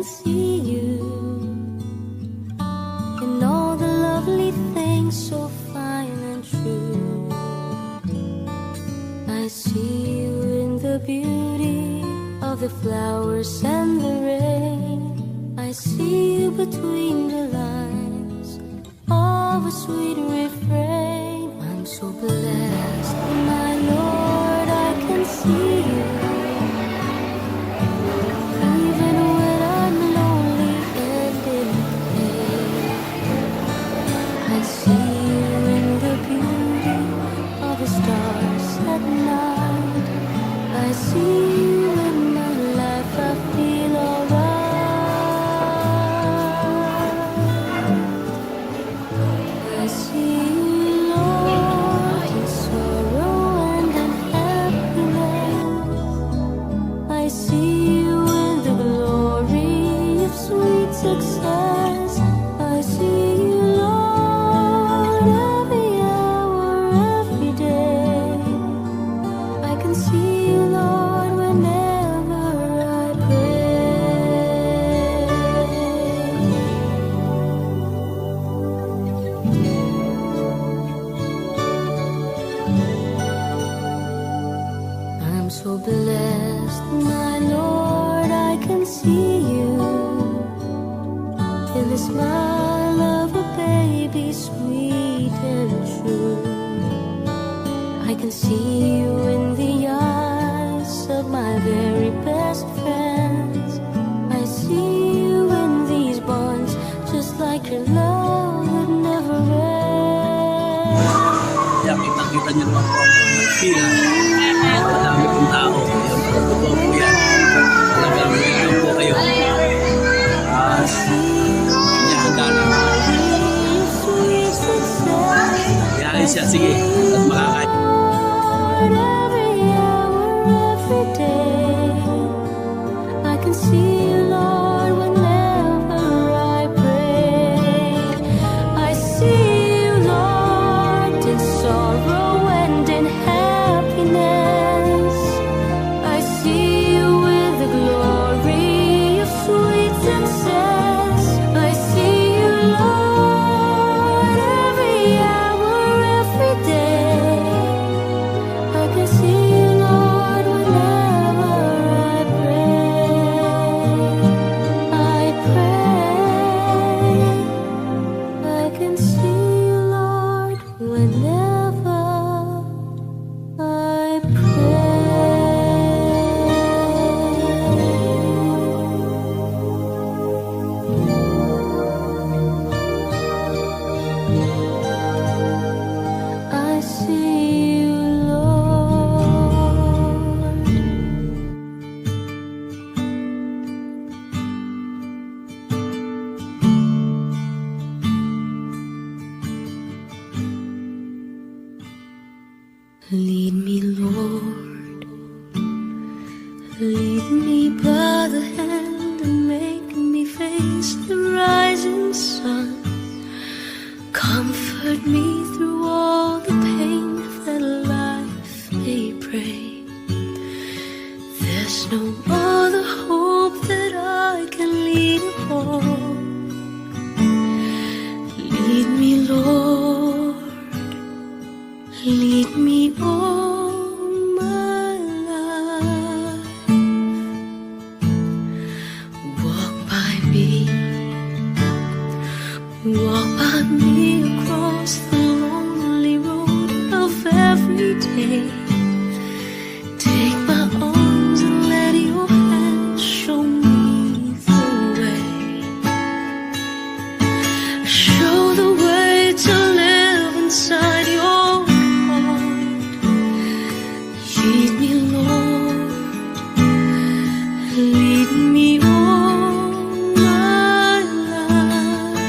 see you in all the lovely things so fine and true. I see you in the beauty of the flowers and the rain. I see you between the lines of a sweet refrain. I'm so blessed, my Lord, I can see you. Even when I'm lonely and in pain, I see you in the beauty of the stars at night. I see you in my life, I feel alright. I see you, Lord, in sorrow and in happiness. I see you in the glory of sweet success. I see you, Lord, every hour, every day. I can see you, Lord, whenever I pray. I'm so blessed, my Lord, I can see you in the smile of a baby, sweet and true. I can see you in the eyes of my very best friends. I see you in these bonds, just like your love would never end. Kaya kitang-kita niyo naman po ang mga nagpila. Madami pong tao. Yung totoo po yan. Talagang welcome po kayo. Inyahanda na. Kaya siya, sige. At makakain. Every hour, every day, I can see you, Lord, whenever I pray. I see you, Lord, in sorrow and in happiness. I see you with the glory of sweet success. I see you, Lord, every hour, every day. I can see you, Lord, whenever I pray. I pray. I can see you, Lord, whenever I pray. I see you, Lord. Lead me, Lord, lead me by the hand and make me face the rising sun. Comfort me through all the pain that life may bring. There's no other hope that I can lean upon. Lead me, Lord, lead me all my life. Walk by me across the lonely road of every day. Take my arms and let your hand show me the way. Show the way to live inside your heart. Lead me, Lord, lead me all my life.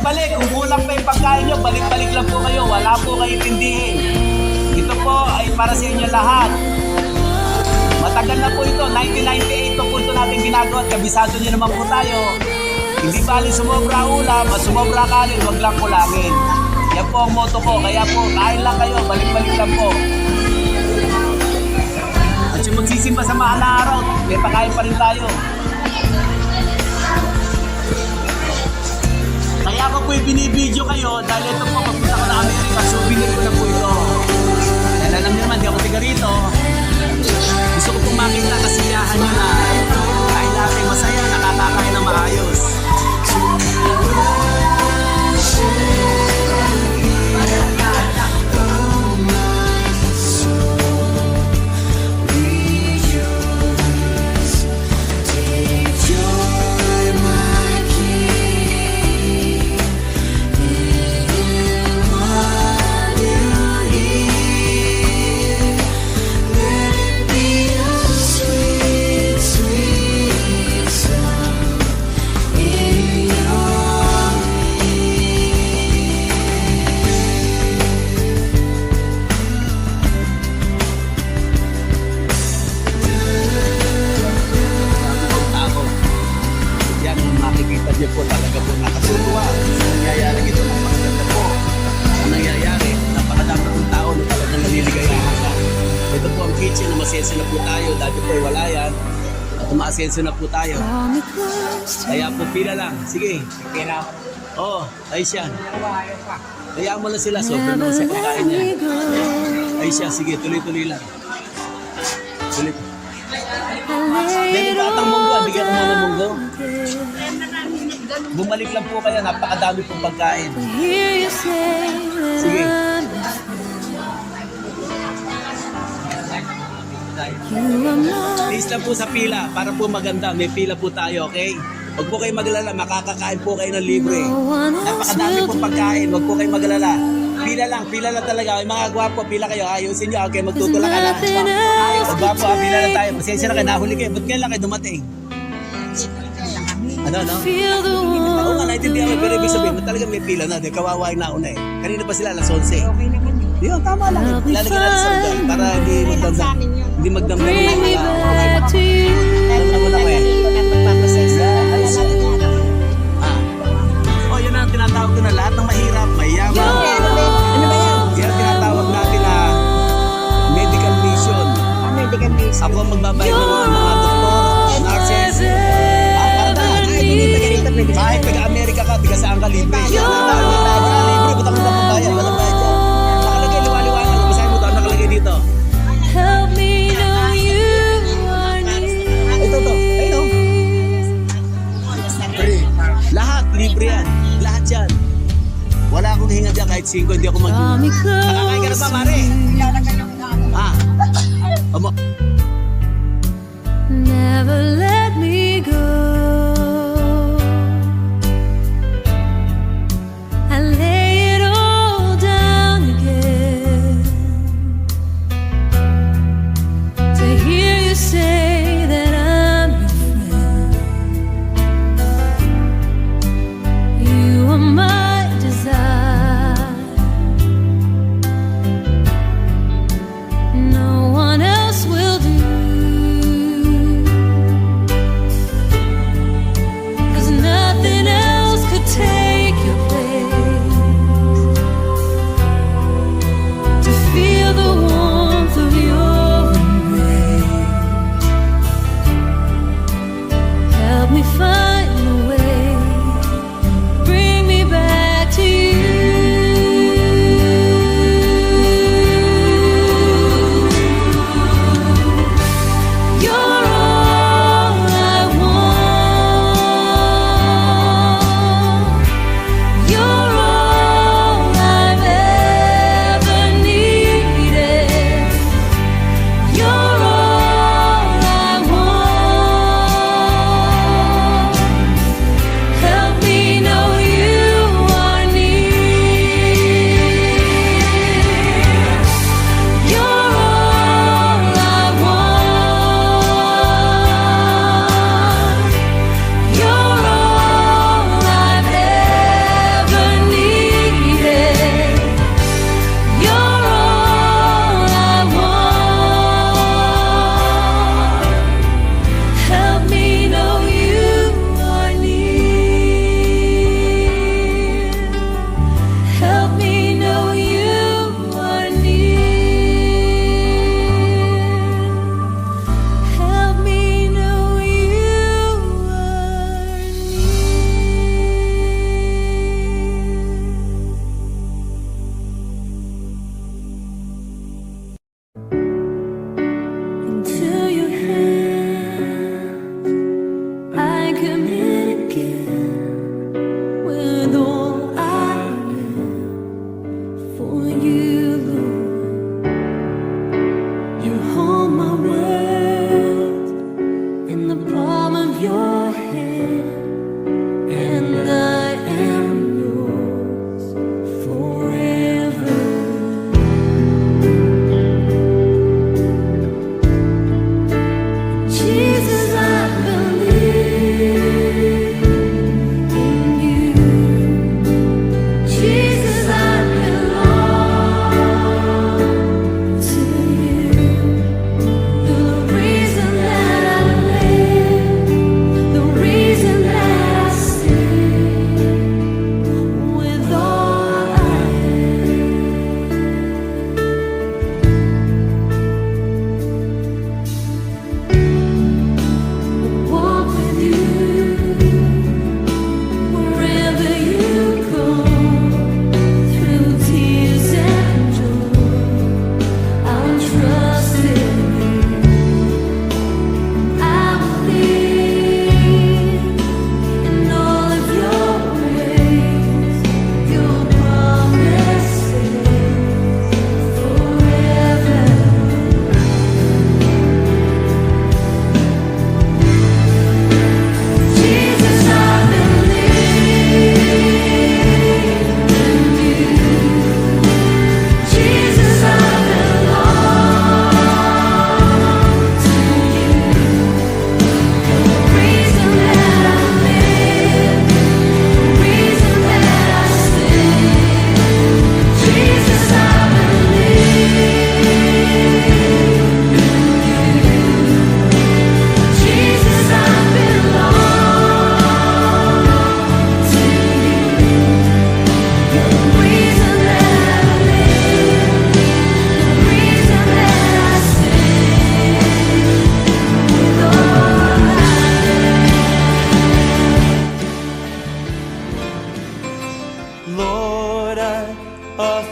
balik-balik. Kung kulang pa yung pagkain nyo, balik-balik lang po kayo. Wala po kayo tindihin. Ito po ay para sa inyo lahat. Matagal na po ito. 1998 po ito natin ginagawa at kabisado nyo naman po tayo. Hindi bali sumobra ulam at sumobra kanin, wag lang kulangin. Yan po ang motto ko. Kaya po, kain lang kayo. Balik-balik lang po. At yung magsisimba sa mahal na araw, may pakain pa rin tayo. Kaya ako po binibideo kayo dahil ito po magpunta ko na Amerika. Souvenir ko na po ito. Dahil alam niyo naman, di ako tiga rito. Gusto ko pong makita kasiyahan nyo na kahit natin masaya, nakakakain na maayos. Diyan po talaga po nakasuruwa. Nangyayari ito ng maganda po. Ang nangyayari, napakadami pong tao na talagang naliligayahan ka. Ito po ang kitchen na masenso na po tayo. Dati po ay wala yan. At umaasenso na po tayo. Kaya po pila lang. Sige. Pila. Oo, ayos yan. Kaya mo na sila. Sobrang naman sa pagkain niya. Ayos yan. Sige, tuloy-tuloy lang. Tuloy. Dahil batang munggo, bigyan ko mga munggo. Bumalik lang po kayo, napakadami pong pagkain. Sige. Please lang po sa pila, para po maganda. May pila po tayo, okay? Huwag po kayo maglala, makakakain po kayo ng libre. Napakadami pong pagkain, huwag po kayo maglala. Pila lang talaga. Ay, mga gwapo, pila kayo. Ayusin nyo, okay, magtutulak ka na. Huwag gwapo, pila lang tayo. Pasensya na kayo, nahuli kayo. Ba't ngayon lang kayo dumating? Ano? Oo nga, naintindihan ko, pero ibig sabihin, talagang may pila na. Kawawa yung nauna eh. Kanina pa sila, alas 11. Yun, tama lang. Lalagyan natin sa ugal para hindi magdamdam. Hindi magdamdam yung mga. Alam mo na ko eh. Oh, yun ang tinatawag ko na lahat ng mahirap, mayaman. Ano ba yan? Yan ang tinatawag natin na medical mission. Medical mission. Ako ang magbabayad ng mga doktor, nurses. Kahit taga-Amerika ka, taga saan ka, libre. Wala libre, ba't ako magbabayad? Walang bayad dyan. Nakalagay, liwaliwanag. Basahin mo ito, nakalagay dito. Ito. Ayun o. Lahat, libre yan. Lahat yan. Wala akong hinga dyan kahit 5, hindi ako mag-hinga. Nakakain ka na ba, Mare? Never let me go. I lay it all down again to hear you say that I'm your friend. You are my desire. No one else will do.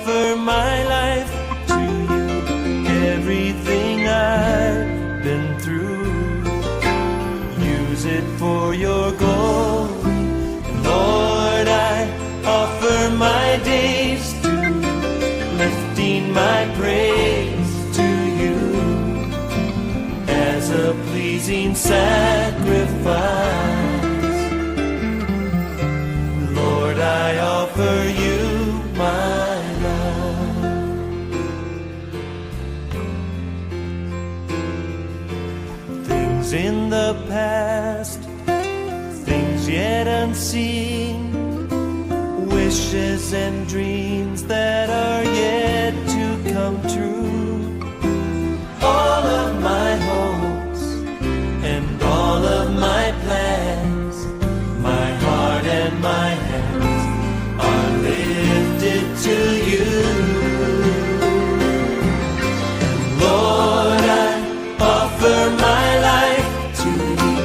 offer my life to you, everything I've been through. Use it for your glory. Lord, I offer my days to you, lifting my praise to you as a pleasing sacrifice. Lord, I offer you my life. Things in the past, things yet unseen, wishes and dreams that are yet to come true. All of my hopes and all of my plans, my heart and my hands are lifted to you. Lord, I offer my life to you,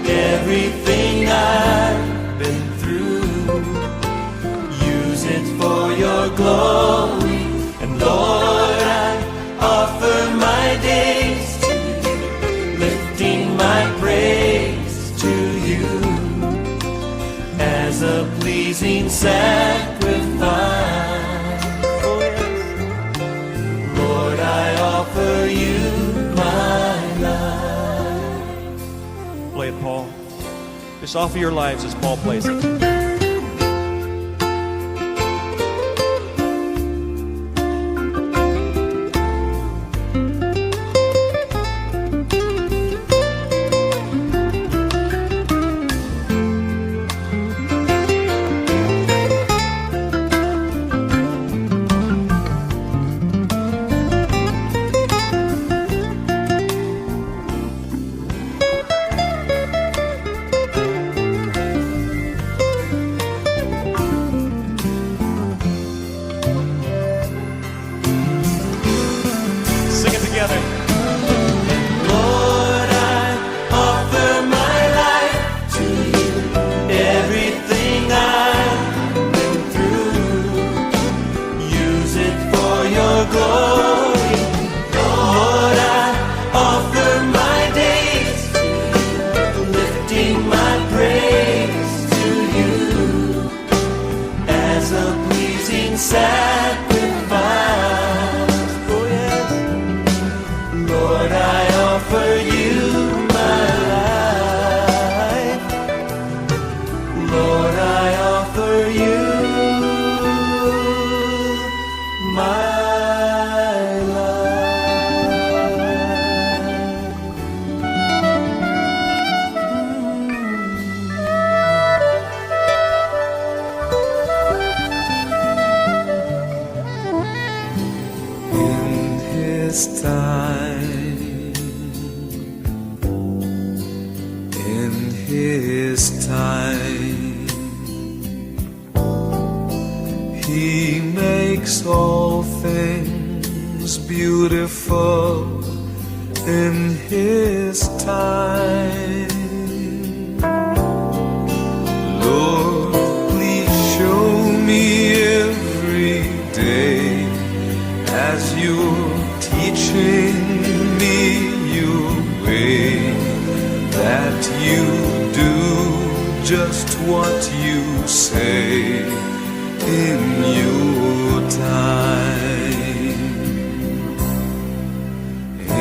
everything I've been through. Use it for your glory. And Lord, I offer my days to you, lifting my praise to you as a pleasing sacrifice. Oh yes. Lord, I offer you my life. Play it, Paul. Just offer your lives as Paul plays it. Sing it together. Lord, I offer my life to you, everything I've been through. Use it for your glory. Lord, I offer my days to you, lifting my praise to you as a pleasing sacrifice. Oh yes. Lord, I offer you my life. Lord, I offer you my In His time, in His time, He makes all things beautiful. In His time, Lord, please show me every day as you're teaching me your way, that you do just what you say in your time.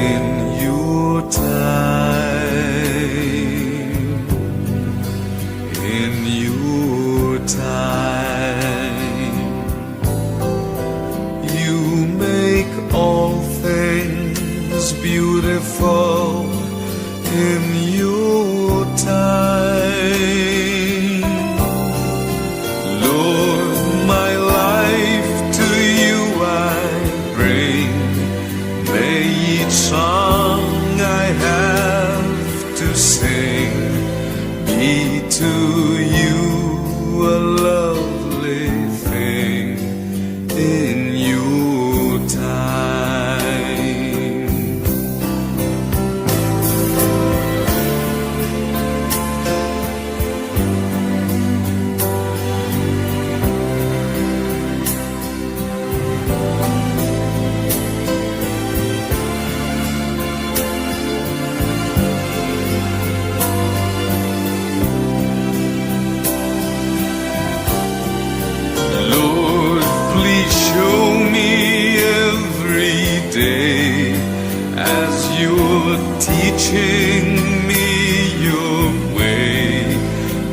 In your time. In your time. You make all things beautiful in your time. Lord, my life to you I bring. May each song I have to sing be to you a lovely thing in your time. teaching me your way,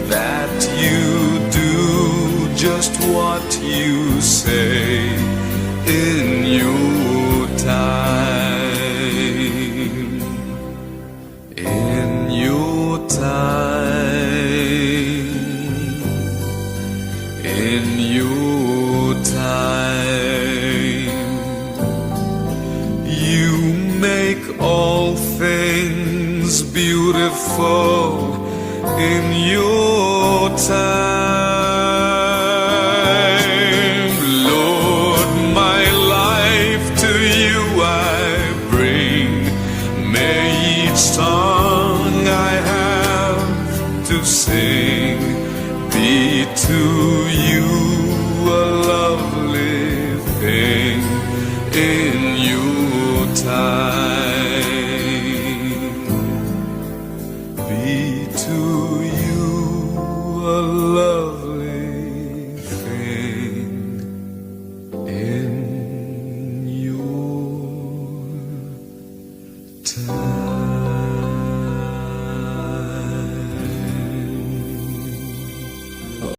that you do just what you say in your time. In your time. In your time. You make all things beautiful in your time. Lord, my life to you I bring. May each song I have to sing be to you a lovely thing in your time.